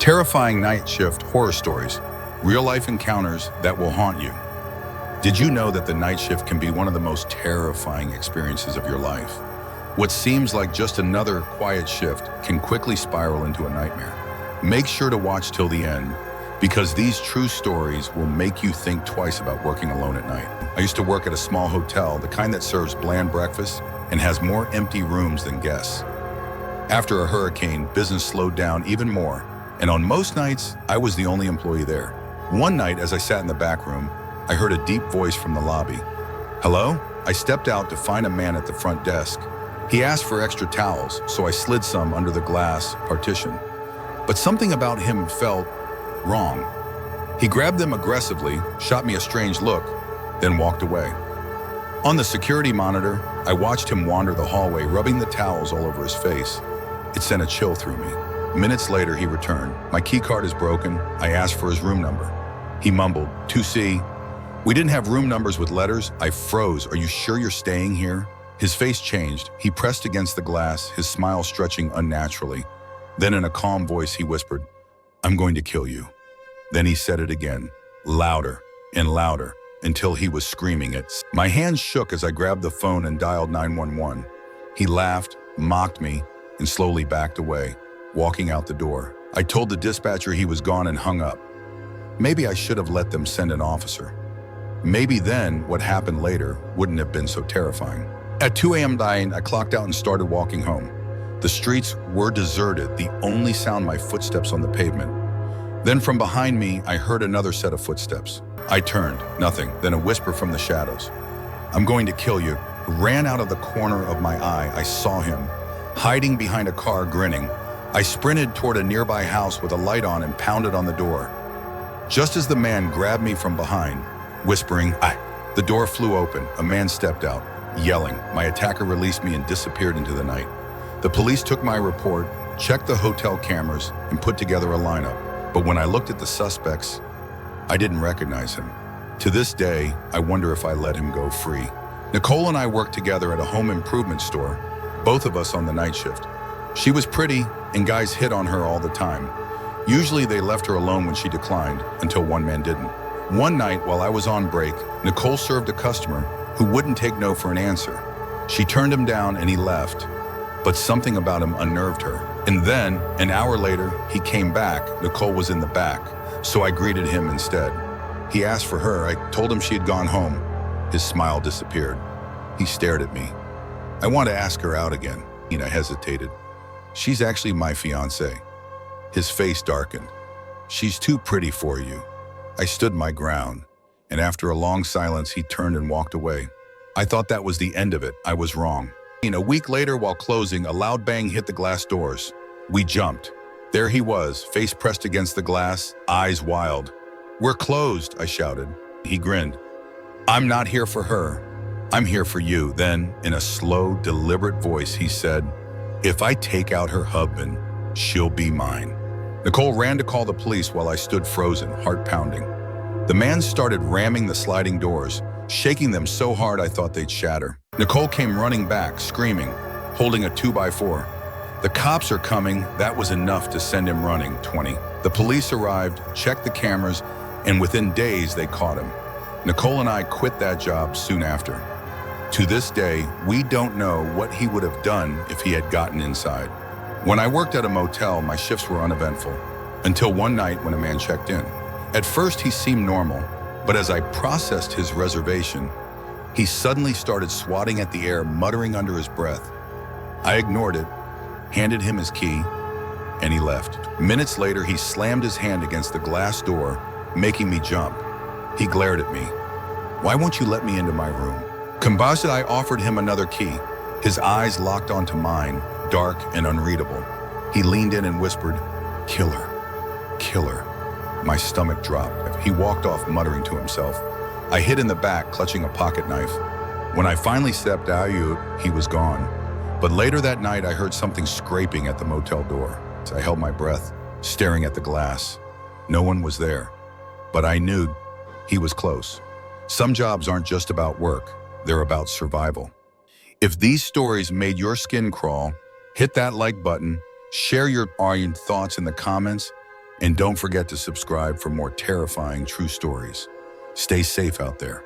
Terrifying night shift horror stories, real-life encounters that will haunt you. Did you know that the night shift can be one of the most terrifying experiences of your life? What seems like just another quiet shift can quickly spiral into a nightmare. Make sure to watch till the end, because these true stories will make you think twice about working alone at night. I used to work at a small hotel, the kind that serves bland breakfast and has more empty rooms than guests. After a hurricane, business slowed down even more, and on most nights, I was the only employee there. One night, as I sat in the back room, I heard a deep voice from the lobby. "Hello?" I stepped out to find a man at the front desk. He asked for extra towels, so I slid some under the glass partition. But something about him felt wrong. He grabbed them aggressively, shot me a strange look, then walked away. On the security monitor, I watched him wander the hallway, rubbing the towels all over his face. It sent a chill through me. Minutes later, he returned. "My key card is broken." I asked for his room number. He mumbled, "2C." We didn't have room numbers with letters. I froze. "Are you sure you're staying here?" His face changed. He pressed against the glass, his smile stretching unnaturally. Then in a calm voice, he whispered, "I'm going to kill you." Then he said it again, louder and louder, until he was screaming it. My hands shook as I grabbed the phone and dialed 911. He laughed, mocked me, and slowly backed away, walking out the door. I told the dispatcher he was gone and hung up. Maybe I should have let them send an officer. Maybe then what happened later wouldn't have been so terrifying. At 2 a.m. I clocked out and started walking home. The streets were deserted, the only sound my footsteps on the pavement. Then from behind me, I heard another set of footsteps. I turned, nothing, then a whisper from the shadows. "I'm going to kill you." Ran out of the corner of my eye. I saw him, hiding behind a car, grinning. I sprinted toward a nearby house with a light on and pounded on the door. Just as the man grabbed me from behind, whispering, "Ah," the door flew open. A man stepped out, yelling. My attacker released me and disappeared into the night. The police took my report, checked the hotel cameras, and put together a lineup. But when I looked at the suspects, I didn't recognize him. To this day, I wonder if I let him go free. Nicole and I worked together at a home improvement store, both of us on the night shift. She was pretty, and guys hit on her all the time. Usually they left her alone when she declined, until one man didn't. One night, while I was on break, Nicole served a customer who wouldn't take no for an answer. She turned him down and he left, but something about him unnerved her. And then, an hour later, he came back. Nicole was in the back, so I greeted him instead. He asked for her. I told him she had gone home. His smile disappeared. He stared at me. I want to ask her out again. I hesitated. "She's actually my fiancée." His face darkened. "She's too pretty for you." I stood my ground, and after a long silence, he turned and walked away. I thought that was the end of it. I was wrong. A week later, while closing, a loud bang hit the glass doors. We jumped. There he was, face pressed against the glass, eyes wild. "We're closed," I shouted. He grinned. "I'm not here for her. I'm here for you." Then, in a slow, deliberate voice, he said, "If I take out her husband, she'll be mine." Nicole ran to call the police while I stood frozen, heart pounding. The man started ramming the sliding doors, shaking them so hard I thought they'd shatter. Nicole came running back, screaming, holding a 2x4. "The cops are coming." That was enough to send him running. 20. The police arrived, checked the cameras, and within days they caught him. Nicole and I quit that job soon after. To this day, we don't know what he would have done if he had gotten inside. When I worked at a motel, my shifts were uneventful, until one night when a man checked in. At first, he seemed normal, but as I processed his reservation, he suddenly started swatting at the air, muttering under his breath. I ignored it, handed him his key, and he left. Minutes later, he slammed his hand against the glass door, making me jump. He glared at me. "Why won't you let me into my room?" Combusted, I offered him another key. His eyes locked onto mine, dark and unreadable. He leaned in and whispered, "Kill her, kill her." My stomach dropped. He walked off, muttering to himself. I hid in the back, clutching a pocket knife. When I finally stepped out, he was gone. But later that night, I heard something scraping at the motel door. I held my breath, staring at the glass. No one was there, but I knew he was close. Some jobs aren't just about work, they're about survival. If these stories made your skin crawl, hit that like button, share your thoughts in the comments, And don't forget to subscribe for more terrifying true stories. Stay safe out there.